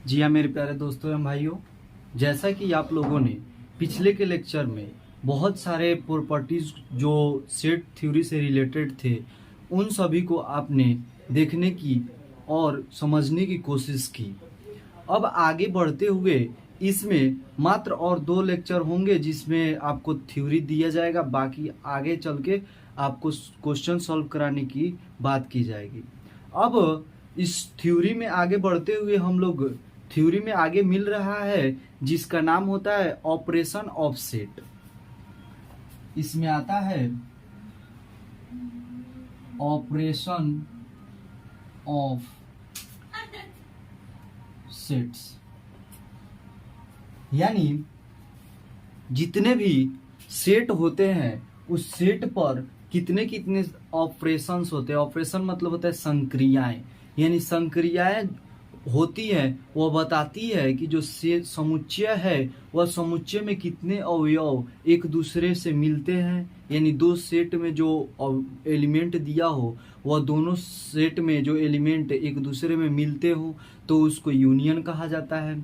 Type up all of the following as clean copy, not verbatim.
जी हाँ मेरे प्यारे दोस्तों एवं भाइयों, जैसा कि आप लोगों ने पिछले के लेक्चर में बहुत सारे प्रॉपर्टीज जो सेट थ्योरी से रिलेटेड थे उन सभी को आपने देखने की और समझने की कोशिश की। अब आगे बढ़ते हुए इसमें मात्र और 2 लेक्चर होंगे जिसमें आपको थ्योरी दिया जाएगा, बाकी आगे चल के आपको क्वेश्चन सॉल्व कराने की बात की जाएगी। अब इस थ्योरी में आगे बढ़ते हुए हम लोग थ्योरी में आगे मिल रहा है जिसका नाम होता है ऑपरेशन ऑफ सेट। इसमें आता है ऑपरेशन ऑफ सेट्स, यानी जितने भी सेट होते हैं उस सेट पर कितने कितने ऑपरेशंस होते हैं। ऑपरेशन मतलब होता है संक्रियाएं, यानी संक्रियाएं होती है वह बताती है कि जो सेट समुच्चय है वह समुच्चय में कितने अवयव एक दूसरे से मिलते हैं, यानी दो सेट में जो एलिमेंट दिया हो वह दोनों सेट में जो एलिमेंट एक दूसरे में मिलते हो तो उसको यूनियन कहा जाता है।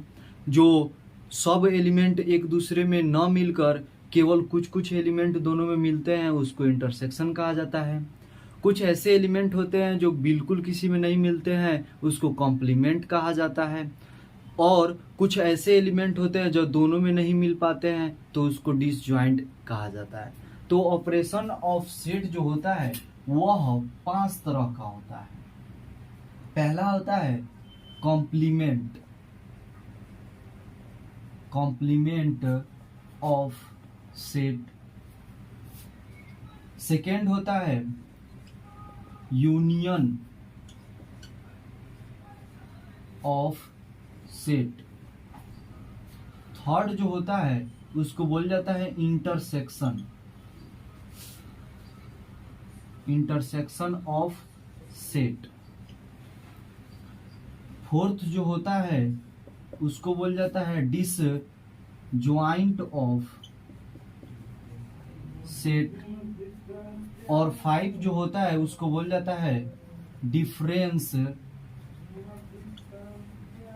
जो सब एलिमेंट एक दूसरे में न मिलकर केवल कुछ कुछ एलिमेंट दोनों में मिलते हैं उसको इंटरसेक्शन कहा जाता है। कुछ ऐसे एलिमेंट होते हैं जो बिल्कुल किसी में नहीं मिलते हैं उसको कॉम्प्लीमेंट कहा जाता है, और कुछ ऐसे एलिमेंट होते हैं जो दोनों में नहीं मिल पाते हैं तो उसको डिसजॉइंट कहा जाता है। तो ऑपरेशन ऑफ सेट जो होता है वह 5 तरह का होता है। पहला होता है complement, complement of set. Second होता है यूनियन ऑफ सेट। थर्ड जो होता है उसको बोल जाता है intersection, intersection of set. Fourth जो होता है उसको बोल जाता है डिसजॉइंट ऑफ सेट, और 5 जो होता है उसको बोल जाता है डिफरेंस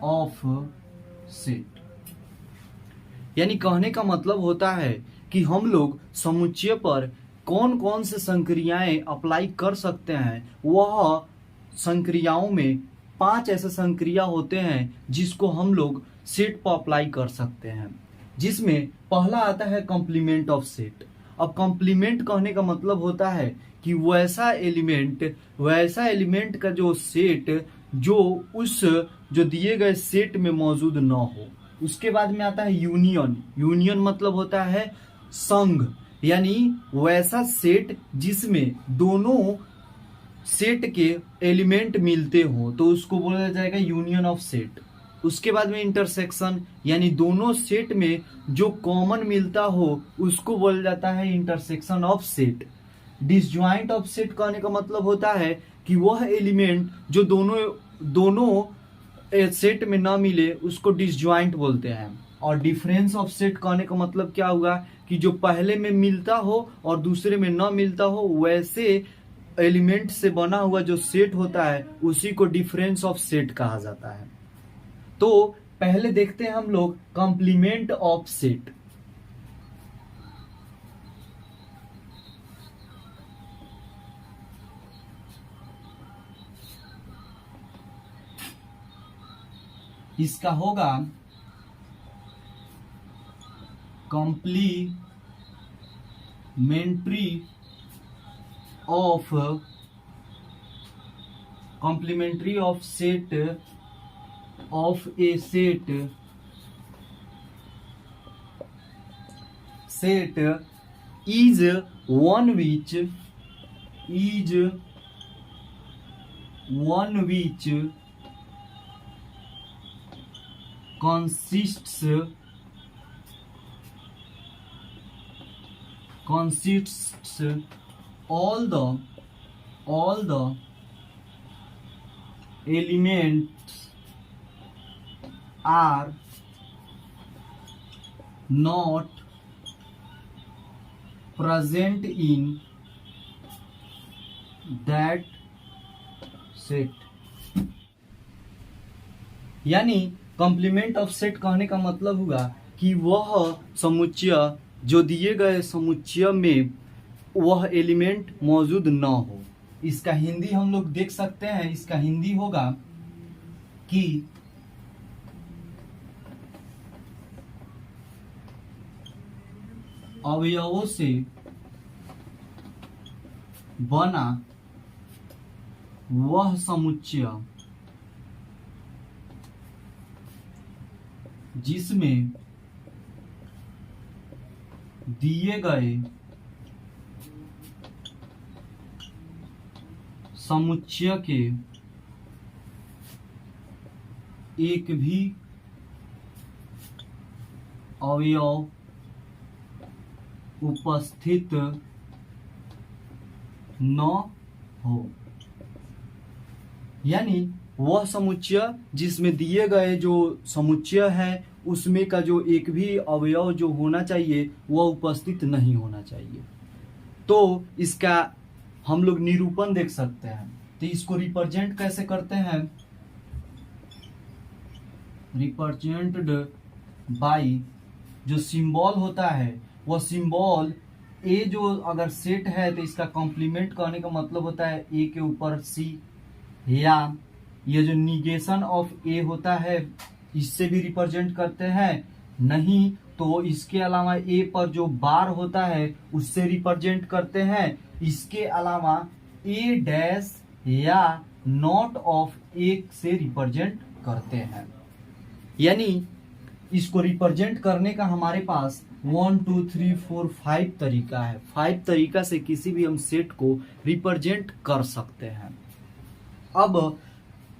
ऑफ सेट। यानी कहने का मतलब होता है कि हम लोग समुच्चय पर कौन कौन से संक्रियाएं अप्लाई कर सकते हैं। वह संक्रियाओं में 5 ऐसे संक्रिया होते हैं जिसको हम लोग सेट पर अप्लाई कर सकते हैं, जिसमें पहला आता है कॉम्प्लीमेंट ऑफ सेट। अब कॉम्प्लीमेंट कहने का मतलब होता है कि वैसा एलिमेंट का जो सेट जो उस जो दिए गए सेट में मौजूद न हो। उसके बाद में आता है यूनियन। यूनियन मतलब होता है संघ, यानी वैसा सेट जिसमें दोनों सेट के एलिमेंट मिलते हो तो उसको बोला जाएगा यूनियन ऑफ सेट। उसके बाद में इंटरसेक्शन, यानी दोनों सेट में जो कॉमन मिलता हो उसको बोला जाता है intersection of set. Disjoint of set कहने का मतलब होता है कि वह एलिमेंट जो दोनों सेट में ना मिले उसको डिसजॉइंट बोलते हैं। और डिफरेंस ऑफ सेट कहने का मतलब क्या हुआ कि जो पहले में मिलता हो और दूसरे में ना मिलता हो वैसे एलिमेंट से बना हुआ जो सेट होता है उसी को डिफरेंस ऑफ सेट कहा जाता है। तो पहले देखते हैं हम लोग कॉम्प्लीमेंट ऑफ सेट। इसका होगा complementary of set of a set is one which consists all the elements are not present in that set। यानी कॉम्प्लीमेंट ऑफ सेट कहने का मतलब हुआ कि वह समुच्चय जो दिए गए समुच्चय में वह एलिमेंट मौजूद न हो। इसका हिंदी हम लोग देख सकते हैं, इसका हिंदी होगा कि अवयवों से बना वह समुच्चय जिसमें दिए गए समुच्चय के एक भी अवयव उपस्थित न हो। यानी वह समुच्चय जिसमें दिए गए जो समुच्चय है उसमें का जो एक भी अवयव जो होना चाहिए वह उपस्थित नहीं होना चाहिए। तो इसका हम लोग निरूपण देख सकते हैं। तो इसको रिप्रेजेंट कैसे करते हैं? रिप्रेजेंटेड बाय जो सिंबल होता है वह सिंबल ए जो अगर सेट है तो इसका कॉम्प्लीमेंट कहने का मतलब होता है ए के ऊपर सी, या ये जो निगेशन ऑफ ए होता है इससे भी रिप्रेजेंट करते हैं, नहीं तो इसके अलावा ए पर जो बार होता है उससे रिप्रेजेंट करते हैं। इसके अलावा ए डैश या नॉट ऑफ ए से रिप्रेजेंट करते हैं। यानी इसको रिप्रेजेंट करने का हमारे पास 1 2 3 4 5 तरीका है। 5 तरीका से किसी भी हम सेट को रिप्रेजेंट कर सकते हैं। अब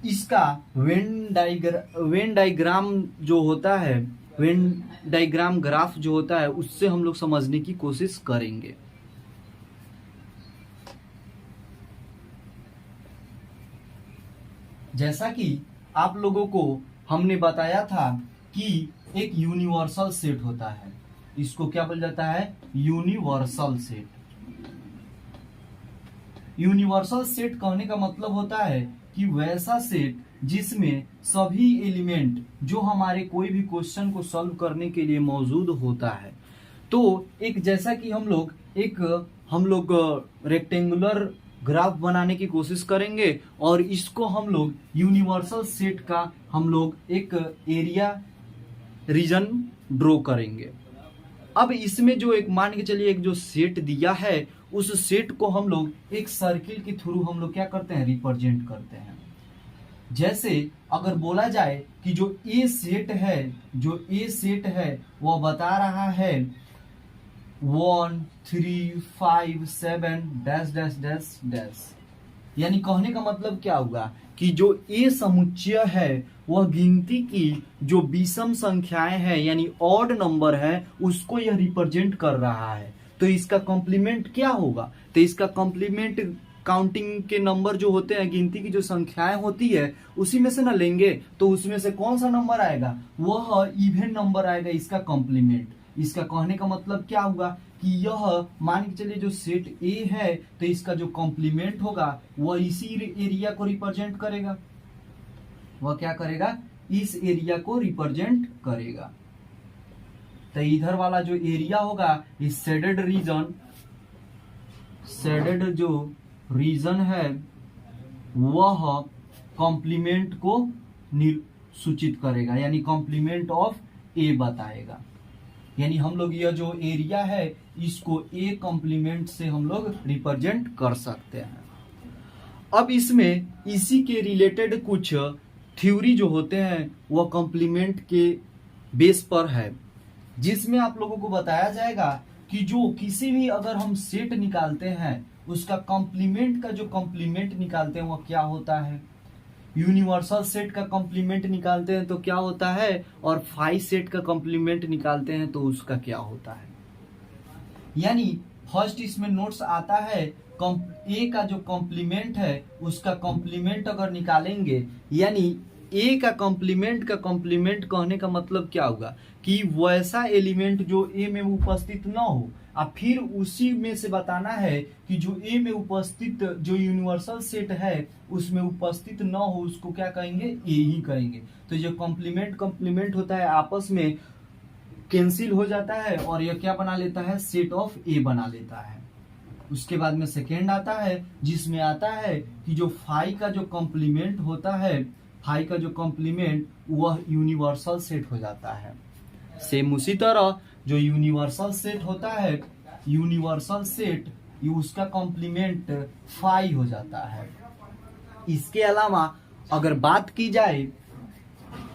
इसका वेन डायग्राम जो होता है, वेन डायग्राम ग्राफ जो होता है उससे हम लोग समझने की कोशिश करेंगे। जैसा कि आप लोगों को हमने बताया था कि एक यूनिवर्सल सेट होता है, इसको क्या बोला जाता है? Universal set. यूनिवर्सल सेट कहने का मतलब होता है कि वैसा सेट जिसमें सभी एलिमेंट जो हमारे कोई भी क्वेश्चन को सॉल्व करने के लिए मौजूद होता है। तो एक जैसा कि हम लोग रेक्टेंगुलर ग्राफ बनाने की कोशिश करेंगे और इसको हम लोग यूनिवर्सल सेट का हम लोग एक एरिया रीजन ड्रॉ करेंगे। अब इसमें जो एक मान के चलिए एक जो सेट दिया है उस सेट को हम लोग एक सर्किल के थ्रू हम लोग क्या करते हैं? रिप्रेजेंट करते हैं। जैसे अगर बोला जाए कि जो ए सेट है वह बता रहा है 1 3 5 7 डैश डैश डैश डैश। यानी कहने का मतलब क्या होगा कि जो ए समुच्चय है वह गिनती की जो विषम संख्याएं हैं यानी ऑड नंबर है उसको यह रिप्रेजेंट कर रहा है। तो इसका कॉम्प्लीमेंट क्या होगा? तो इसका कॉम्प्लीमेंट काउंटिंग के नंबर जो होते हैं, गिनती की जो संख्याएं होती है उसी में से ना लेंगे तो उसमें से कौन सा नंबर आएगा? वह इवन नंबर आएगा इसका कॉम्प्लीमेंट। इसका कहने का मतलब क्या होगा कि यह मान के चलिए जो सेट ए है तो इसका जो कॉम्प्लीमेंट होगा वह इसी एरिया को रिप्रेजेंट करेगा। वह क्या करेगा? इस एरिया को रिप्रेजेंट करेगा। तो इधर वाला जो एरिया होगा इस शेडेड जो रीजन है वह कॉम्प्लीमेंट को सूचित करेगा, यानी कॉम्प्लीमेंट ऑफ ए बताएगा। यानी हम लोग यह जो एरिया है इसको ए कॉम्प्लीमेंट से हम लोग रिप्रेजेंट कर सकते हैं। अब इसमें इसी के रिलेटेड कुछ थ्योरी जो होते हैं वह कॉम्प्लीमेंट के बेस पर है, जिसमें आप लोगों को बताया जाएगा कि जो किसी भी अगर हम सेट निकालते हैं उसका कॉम्प्लीमेंट का जो कॉम्प्लीमेंट निकालते हैं वह क्या होता है। यूनिवर्सल सेट का कॉम्प्लीमेंट निकालते हैं तो क्या होता है, और 5 सेट का कॉम्प्लीमेंट निकालते हैं तो उसका क्या होता है। यानी फर्स्ट इसमें नोट्स आता है ए का जो कॉम्प्लीमेंट है उसका कॉम्प्लीमेंट अगर निकालेंगे, यानी ए का कॉम्प्लीमेंट कहने का मतलब क्या होगा कि वैसा एलिमेंट जो ए में उपस्थित न हो, और फिर उसी में से बताना है कि जो ए में उपस्थित जो यूनिवर्सल सेट है उसमें उपस्थित न हो उसको क्या कहेंगे, ए ही कहेंगे। तो जो कॉम्प्लीमेंट होता है आपस में कैंसिल हो जाता है और यह क्या बना लेता है, सेट ऑफ ए बना लेता है। उसके बाद में सेकेंड आता है जिसमें आता है कि जो फाई का जो कॉम्प्लीमेंट होता है, फाई का जो कॉम्प्लीमेंट वह यूनिवर्सल सेट हो जाता है। सेम उसी तरह जो यूनिवर्सल सेट होता है, यूनिवर्सल सेट उसका कॉम्प्लीमेंट फाई हो जाता है। इसके अलावा अगर बात की जाए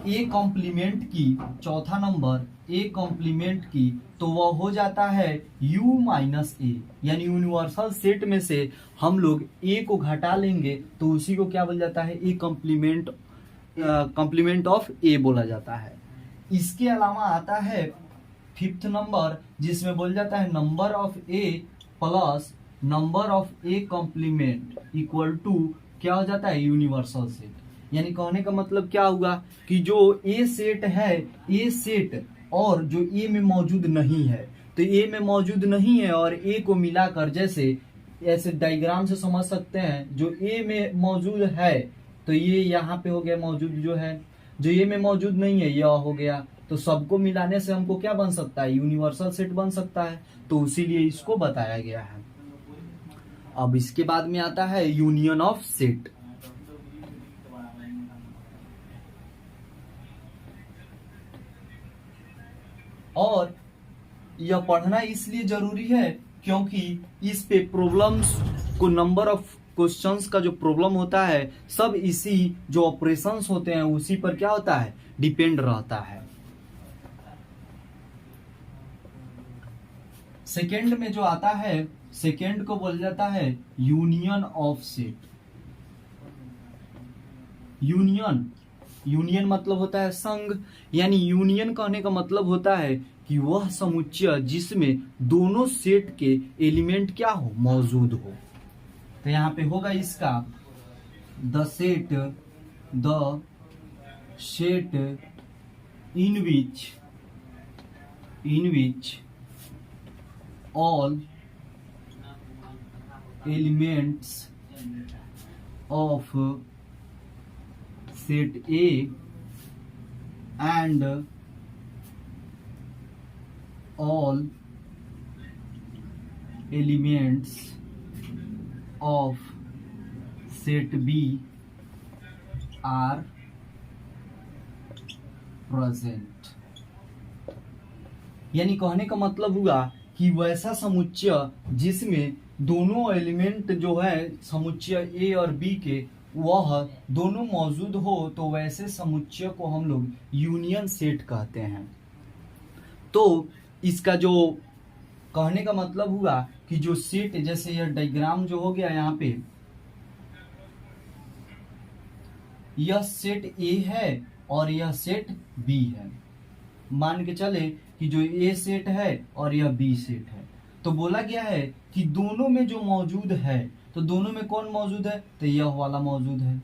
ए कॉम्प्लीमेंट की, चौथा नंबर ए कॉम्प्लीमेंट की, तो वह हो जाता है u माइनस ए, यानी यूनिवर्सल सेट में से हम लोग ए को घटा लेंगे तो उसी को क्या बोल जाता है, ए कॉम्प्लीमेंट ऑफ ए बोला जाता है। इसके अलावा आता है फिफ्थ नंबर जिसमें बोल जाता है number of A plus number of A complement equal to क्या हो जाता है, यूनिवर्सल सेट। यानी कहने का मतलब क्या हुआ कि जो ए सेट है, ए सेट और जो ए में मौजूद नहीं है, तो ए में मौजूद नहीं है और ए को मिलाकर जैसे ऐसे डायग्राम से समझ सकते हैं, जो ए में मौजूद है तो ये यहाँ पे हो गया मौजूद जो है, जो ए में मौजूद नहीं है यह हो गया, तो सबको मिलाने से हमको क्या बन सकता है, यूनिवर्सल सेट बन सकता है। तो इसीलिए इसको बताया गया है। अब इसके बाद में आता है यूनियन ऑफ सेट। और यह पढ़ना इसलिए जरूरी है क्योंकि इस पे प्रॉब्लम्स को, नंबर ऑफ क्वेश्चंस का जो प्रॉब्लम होता है सब इसी जो ऑपरेशंस होते हैं उसी पर क्या होता है, डिपेंड रहता है। सेकेंड में जो आता है, सेकेंड को बोल जाता है यूनियन ऑफ सेट। यूनियन मतलब होता है संघ, यानी यूनियन कहने का मतलब होता है कि वह समुच्चय जिसमें दोनों सेट के एलिमेंट क्या हो, मौजूद हो। तो यहाँ पे होगा इसका the set in which all elements of set A and all elements of set B are present। यानी कहने का मतलब हुआ कि वैसा समुच्चय जिसमें दोनों एलिमेंट जो है समुच्चय ए और बी के वह दोनों मौजूद हो तो वैसे समुच्चय को हम लोग यूनियन सेट कहते हैं। तो इसका जो कहने का मतलब हुआ कि जो सेट, जैसे यह डायग्राम जो हो गया यहाँ पे, यह सेट ए है और यह सेट बी है। मान के चले कि जो ए सेट है और यह बी सेट है, तो बोला गया है कि दोनों में जो मौजूद है, तो दोनों में कौन मौजूद है, तो यह वाला मौजूद है।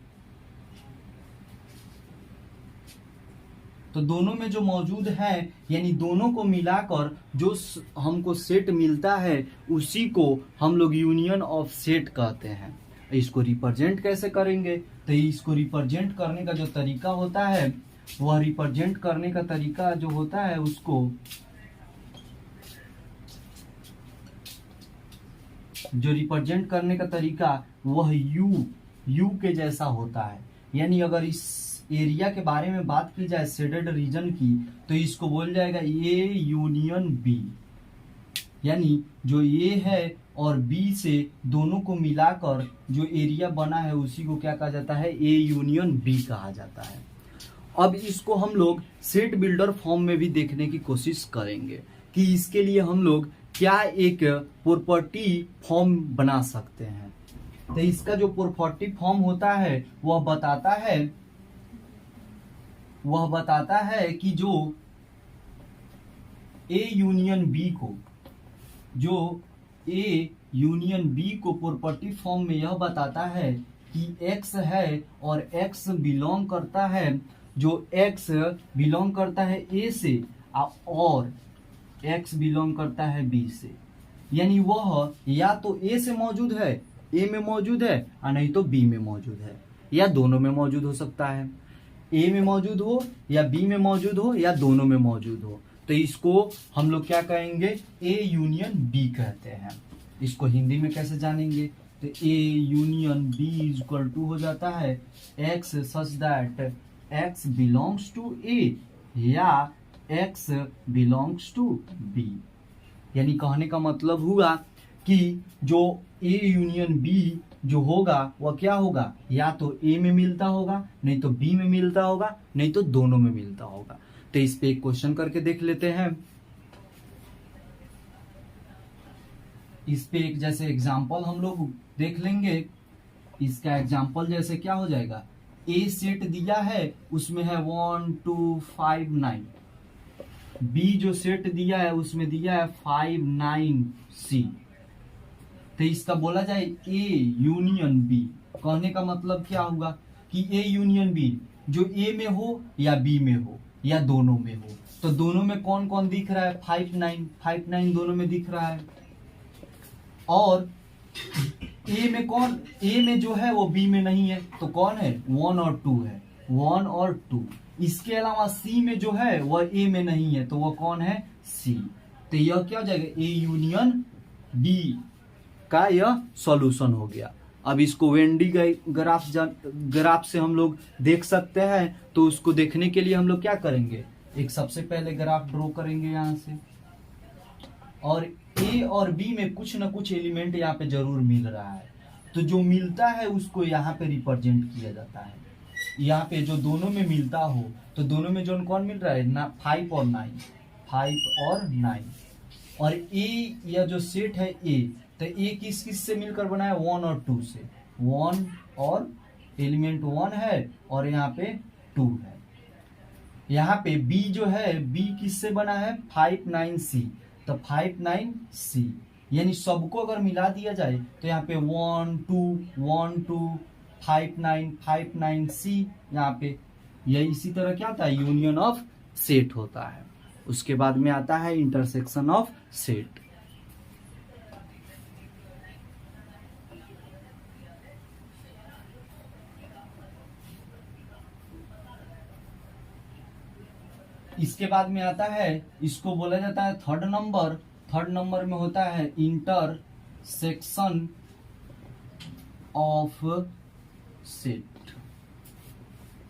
तो दोनों में जो मौजूद है यानी दोनों को मिलाकर जो हमको सेट मिलता है उसी को हम लोग यूनियन ऑफ सेट कहते हैं। इसको रिप्रेजेंट कैसे करेंगे, तो इसको रिप्रेजेंट करने का जो तरीका होता है, वह रिप्रेजेंट करने का तरीका जो होता है उसको जो रिप्रेजेंट करने का तरीका वह यू के जैसा होता है। यानी अगर इस एरिया के बारे में बात की जाए शेडेड रीजन की, तो इसको बोल जाएगा ए यूनियन बी। यानी जो ए है और बी से दोनों को मिलाकर जो एरिया बना है उसी को क्या कहा जाता है, ए यूनियन बी कहा जाता है। अब इसको हम लोग सेट बिल्डर फॉर्म में भी देखने की कोशिश करेंगे कि इसके लिए हम लोग क्या एक प्रॉपर्टी फॉर्म बना सकते हैं। तो इसका जो प्रॉपर्टी फॉर्म होता है वह बताता है कि जो ए यूनियन बी को प्रॉपर्टी फॉर्म में यह बताता है कि x है और x बिलोंग करता है, जो x बिलोंग करता है a से और x बिलोंग करता है b से। यानी वह या तो ए से मौजूद है, ए में मौजूद है, और नहीं तो बी में मौजूद है, या दोनों में मौजूद हो सकता है। ए में मौजूद हो या बी में मौजूद हो या दोनों में मौजूद हो, तो इसको हम लोग क्या कहेंगे, ए यूनियन बी कहते हैं। इसको हिंदी में कैसे जानेंगे, तो A union B is equal to हो जाता है X such that X belongs to A या एक्स बिलोंग्स टू बी। यानी कहने का मतलब हुआ कि जो ए यूनियन बी जो होगा वह क्या होगा, या तो ए में मिलता होगा, नहीं तो बी में मिलता होगा, नहीं तो दोनों में मिलता होगा। तो इस पे एक क्वेश्चन करके देख लेते हैं। इस पे एक जैसे एग्जांपल हम लोग देख लेंगे। इसका एग्जांपल जैसे क्या हो जाएगा, ए सेट दिया है उसमें है 1 2 5 9, बी जो सेट दिया है उसमें दिया है 5 9 सी। तो इसका बोला जाए ए यूनियन बी, कहने का मतलब क्या होगा कि ए यूनियन बी जो ए में हो या बी में हो या दोनों में हो, तो दोनों में कौन कौन दिख रहा है, 5 9 दोनों में दिख रहा है। और ए में कौन, ए में जो है वो बी में नहीं है, तो कौन है, 1 और 2 है, 1 और 2। इसके अलावा सी में जो है वह ए में नहीं है, तो वह कौन है, सी। तो यह क्या हो जाएगा, ए यूनियन बी का यह सॉल्यूशन हो गया। अब इसको वेंडी ग्राफ से हम लोग देख सकते हैं। तो उसको देखने के लिए हम लोग क्या करेंगे, एक सबसे पहले ग्राफ ड्रॉ करेंगे यहाँ से, और ए और बी में कुछ ना कुछ एलिमेंट यहाँ पे जरूर मिल रहा है, तो जो मिलता है उसको यहाँ पे रिप्रेजेंट किया जाता है। यहाँ पे जो दोनों में मिलता हो, तो दोनों में जो कौन मिल रहा है ना, 5 और 9, 5 और 9। और ए या जो सेट है ए, तो ए किस किस से मिलकर बना है, 1 और 2 से, 1 और एलिमेंट 1 है और यहाँ पे 2 है। यहाँ पे बी जो है, बी किस से बना है, 5 9 सी, तो 5 9 सी। यानी सबको अगर मिला दिया जाए तो यहाँ पे 1 2 1 2 5 9 सी, यहाँ पे यह इसी तरह क्या होता है, यूनियन ऑफ सेट होता है। उसके बाद में आता है इंटरसेक्शन ऑफ सेट। इसके बाद में आता है, इसको बोला जाता है थर्ड नंबर। थर्ड नंबर में होता है intersection of set.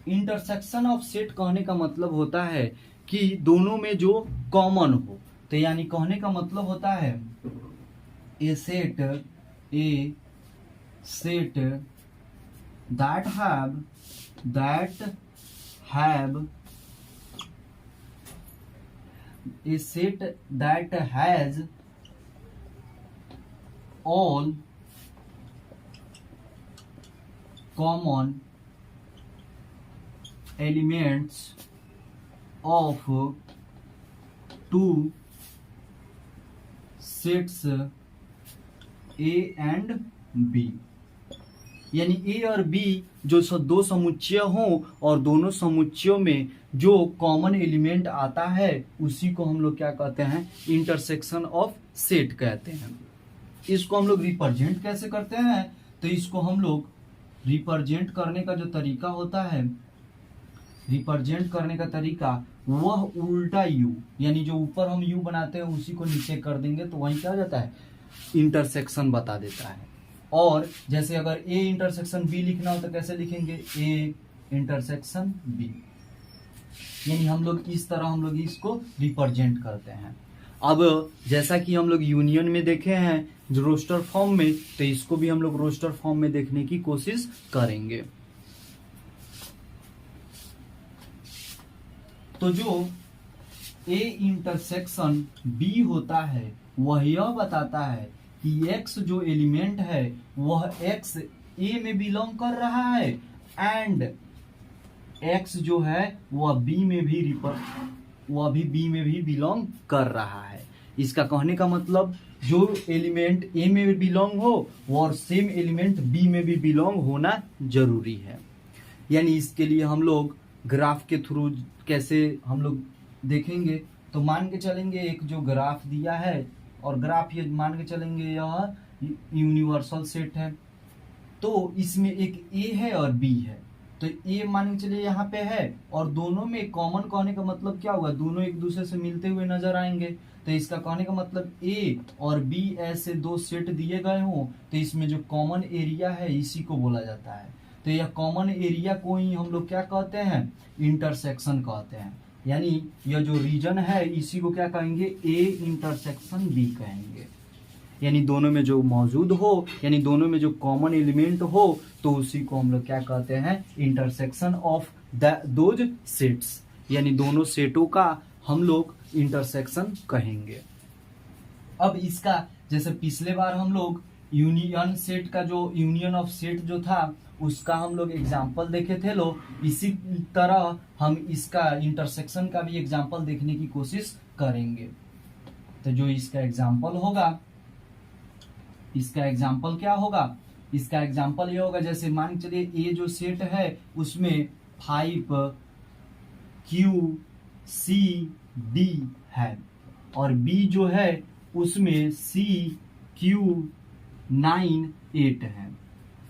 Intersection of set कहने का मतलब होता है कि दोनों में जो कॉमन हो, तो यानी कहने का मतलब होता है A set that have a set that has all common elements of two sets A and B। यानी ए और बी जो दो समुच्चय हों और दोनों समुच्चयों में जो कॉमन एलिमेंट आता है उसी को हम लोग क्या कहते हैं, इंटरसेक्शन ऑफ सेट कहते हैं। इसको हम लोग रिप्रेजेंट कैसे करते हैं, तो इसको हम लोग रिप्रेजेंट करने का जो तरीका होता है, रिप्रेजेंट करने का तरीका वह उल्टा यू, यानी जो ऊपर हम यू बनाते हैं उसी को नीचे कर देंगे तो वही क्या हो जाता है, इंटरसेक्शन बता देता है। और जैसे अगर ए इंटरसेक्शन बी लिखना हो तो कैसे लिखेंगे, ए इंटरसेक्शन बी। यानी हम लोग इस तरह हम लोग इसको रिप्रेजेंट करते हैं। अब जैसा कि हम लोग यूनियन में देखे हैं जो रोस्टर फॉर्म में, तो इसको भी हम लोग रोस्टर फॉर्म में देखने की कोशिश करेंगे। तो जो ए इंटरसेक्शन बी होता है वह यह बताता है कि x जो एलिमेंट है वह x a में बिलोंग कर रहा है एंड x जो है वह b में भी बिलोंग कर रहा है। इसका कहने का मतलब जो एलिमेंट a में बिलोंग हो और सेम एलिमेंट b में भी बिलोंग होना जरूरी है। यानी इसके लिए हम लोग ग्राफ के थ्रू कैसे हम लोग देखेंगे, तो मान के चलेंगे एक जो ग्राफ दिया है और ग्राफ ये मान के चलेंगे यह यूनिवर्सल सेट है। तो इसमें एक ए है और बी है, तो ए मान के चलिए यहाँ पे है और दोनों में कॉमन कहने का मतलब क्या होगा, दोनों एक दूसरे से मिलते हुए नजर आएंगे। तो इसका कहने का मतलब ए और बी ऐसे दो सेट दिए गए हों तो इसमें जो कॉमन एरिया है इसी को बोला जाता है। तो यह कॉमन एरिया को ही हम लोग क्या कहते हैं, इंटरसेक्शन कहते हैं। यानी यह जो रीजन है इसी को क्या कहेंगे, ए इंटरसेक्शन बी कहेंगे। यानी दोनों में जो मौजूद हो, यानी दोनों में जो कॉमन एलिमेंट हो तो उसी को हम लोग क्या कहते हैं, इंटरसेक्शन ऑफ दोज सेट्स। यानी दोनों सेटों का हम लोग इंटरसेक्शन कहेंगे। अब इसका जैसे पिछले बार हम लोग यूनियन सेट का जो यूनियन ऑफ सेट जो था उसका हम लोग एग्जाम्पल देखे थे लोग, इसी तरह हम इसका इंटरसेक्शन का भी एग्जाम्पल देखने की कोशिश करेंगे। तो जो इसका एग्जाम्पल होगा, इसका एग्जाम्पल क्या होगा, इसका एग्जाम्पल ये होगा जैसे मान के चलिए ए जो सेट है उसमें 5 Q C D है और बी जो है उसमें C Q 9 8 है।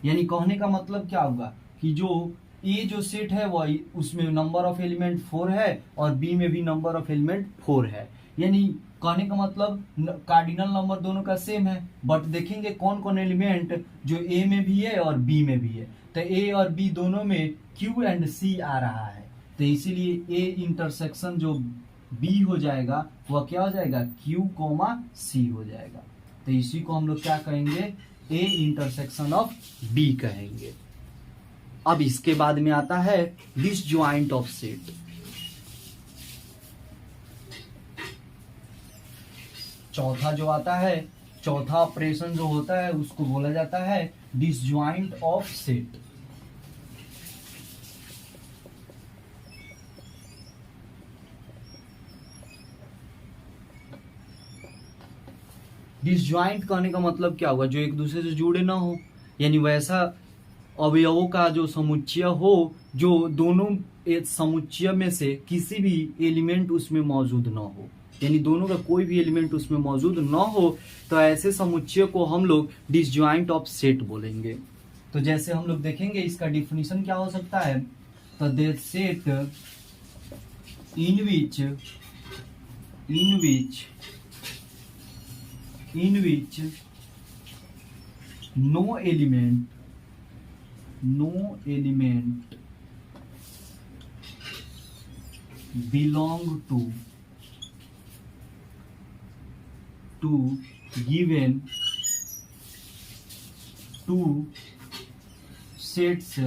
यानी कहने का मतलब क्या होगा कि जो ए जो सेट है वह उसमें नंबर ऑफ एलिमेंट 4 है और बी में भी नंबर ऑफ एलिमेंट 4 है। यानी कहने का मतलब कार्डिनल नंबर दोनों का सेम है, बट देखेंगे कौन कौन एलिमेंट जो ए में भी है और बी में भी है। तो ए और बी दोनों में Q एंड C आ रहा है, तो इसीलिए ए इंटरसेक्शन जो बी हो जाएगा वह क्या हो जाएगा, Q, C हो जाएगा। तो इसी को हम लोग क्या कहेंगे, ए इंटरसेक्शन ऑफ बी कहेंगे। अब इसके बाद में आता है डिसजॉइंट ऑफ सेट। चौथा जो आता है, चौथा ऑपरेशन जो होता है उसको बोला जाता है डिसजॉइंट ऑफ सेट। डिसजॉइंट कहने का मतलब क्या होगा, जो एक दूसरे से जुड़े ना हो, यानी वैसा अवयवों का जो समुच्चय हो जो दोनों समुच्चय में से किसी भी एलिमेंट उसमें मौजूद ना हो, यानी दोनों का कोई भी एलिमेंट उसमें मौजूद ना हो, तो ऐसे समुच्चय को हम लोग डिसजॉइंट ऑफ सेट बोलेंगे। तो जैसे हम लोग देखेंगे इसका डिफिनीशन क्या हो सकता है, तो that set in which no element belong to given two sets A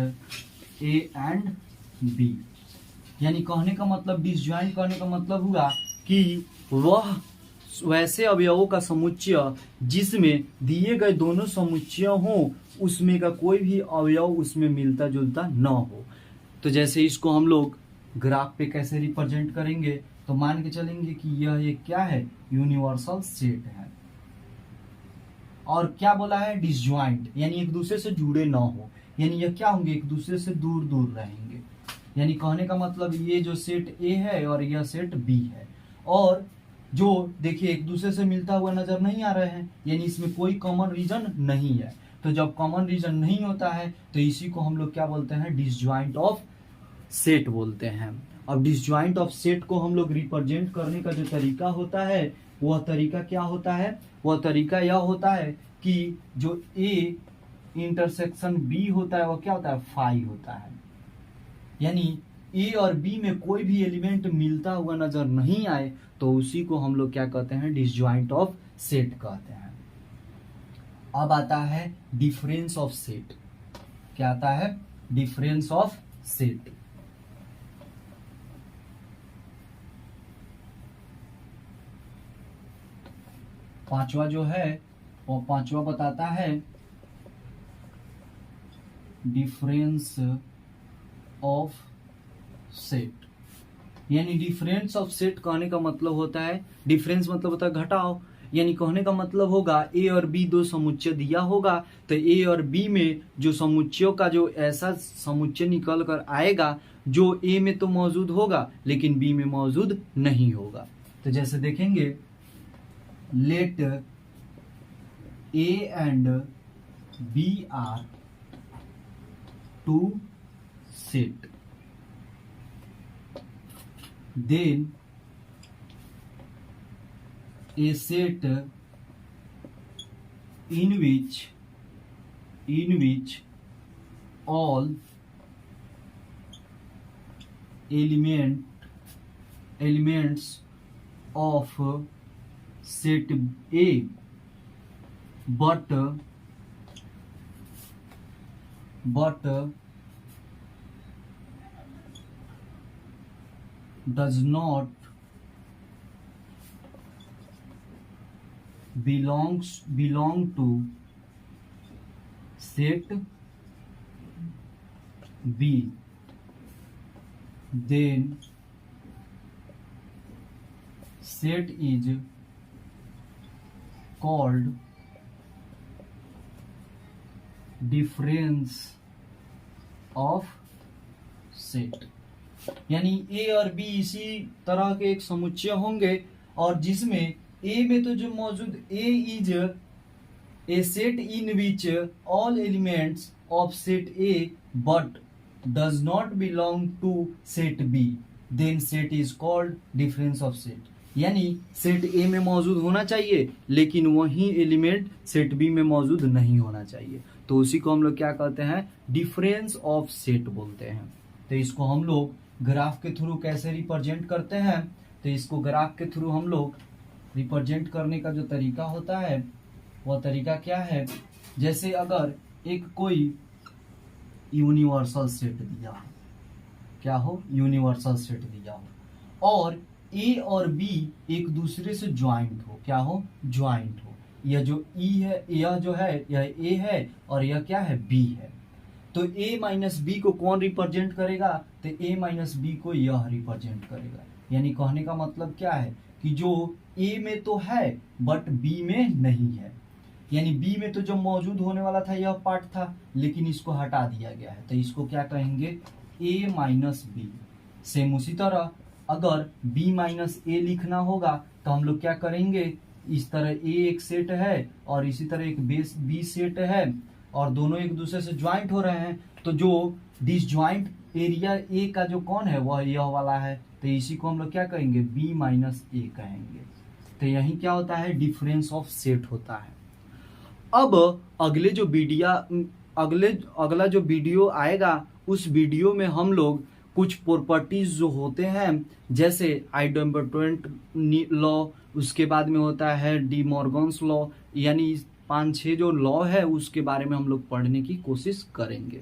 and B। यानी कहने का मतलब डिसजॉइंट कहने का मतलब हुआ कि वह वैसे अवयवों का समुच्चय जिसमें दिए गए दोनों समुच्चय हों उसमें का कोई भी अवयव उसमें मिलता जुलता न हो। तो जैसे इसको हम लोग ग्राफ पे कैसे रिप्रेजेंट करेंगे, तो मान के चलेंगे कि यह एक क्या है, यूनिवर्सल सेट है। और क्या बोला है, डिसजॉइंट, यानी एक दूसरे से जुड़े ना हो, यानी यह क्या होंगे, एक दूसरे से दूर दूर रहेंगे। यानी कहने का मतलब ये जो सेट ए है और यह सेट बी है, और जो देखिए एक दूसरे से मिलता हुआ नजर नहीं आ रहे हैं, यानी इसमें कोई कॉमन रीजन नहीं है। तो जब कॉमन रीजन नहीं होता है तो इसी को हम लोग क्या बोलते हैं, डिसजॉइंट ऑफ सेट बोलते हैं। अब डिसजॉइंट ऑफ सेट को हम लोग रिप्रेजेंट करने का जो तरीका होता है वह तरीका क्या होता है, वह तरीका यह होता है कि जो ए इंटरसेक्शन बी होता है वह क्या होता है, फाई होता है। यानी ए और बी में कोई भी एलिमेंट मिलता हुआ नजर नहीं आए तो उसी को हम लोग क्या कहते हैं, डिसजॉइंट ऑफ सेट कहते हैं। अब आता है डिफरेंस ऑफ सेट। क्या आता है, डिफरेंस ऑफ सेट। पांचवा जो है वो पांचवा बताता है डिफरेंस ऑफ सेट। यानी डिफरेंस ऑफ सेट कहने का मतलब होता है, डिफरेंस मतलब होता है घटाव, यानी कहने का मतलब होगा ए और बी दो समुच्चय दिया होगा तो ए और बी में जो समुच्चयों का जो ऐसा समुच्चय निकल कर आएगा जो ए में तो मौजूद होगा लेकिन बी में मौजूद नहीं होगा। तो जैसे देखेंगे let A and B are two set, then a set in which all elements of set A but does not belong to set B, then set is called difference of set. यानी ए और B इसी तरह के एक समुच्चय होंगे और जिसमें ए में तो जो मौजूद A is a set in which all elements of set A but does not belong to set B, then set is called difference of set. यानी सेट ए में मौजूद होना चाहिए लेकिन वही एलिमेंट सेट बी में मौजूद नहीं होना चाहिए, तो उसी को हम लोग क्या कहते हैं, डिफरेंस ऑफ सेट बोलते हैं। तो इसको हम लोग ग्राफ के थ्रू कैसे रिप्रेजेंट करते हैं, तो इसको ग्राफ के थ्रू हम लोग रिप्रेजेंट करने का जो तरीका होता है वह तरीका क्या है, जैसे अगर एक कोई यूनिवर्सल सेट दिया हो, क्या हो, यूनिवर्सल सेट दिया हो और ए और बी एक दूसरे से ज्वाइंट हो, क्या हो, ज्वाइंट हो। यह जो ई है, यह जो है यह ए है और यह क्या है, बी है। तो ए माइनस बी को कौन रिप्रेजेंट करेगा, तो ए माइनस बी को यह रिप्रेजेंट करेगा। यानी कहने का मतलब क्या है कि जो ए में तो है बट बी में नहीं है, यानी बी में तो जो मौजूद होने वाला था यह पार्ट था लेकिन इसको हटा दिया गया है, तो इसको क्या कहेंगे, ए माइनस बी। सेम उसी तरह अगर b माइनस ए लिखना होगा तो हम लोग क्या करेंगे, इस तरह a एक सेट है और इसी तरह एक b सेट है और दोनों एक दूसरे से ज्वाइंट हो रहे हैं, तो जो डिसज्वाइंट एरिया a का जो कौन है वह यह वाला है, तो इसी को हम लोग क्या कहेंगे, b माइनस ए कहेंगे। तो यही क्या होता है, डिफरेंस ऑफ सेट होता है। अब अगला जो वीडियो आएगा उस वीडियो में हम लोग कुछ प्रॉपर्टीज जो होते हैं जैसे आइडम्बर्टेंट लॉ, उसके बाद में होता है डी मॉर्गन्स लॉ, यानी 5-6 जो लॉ है उसके बारे में हम लोग पढ़ने की कोशिश करेंगे।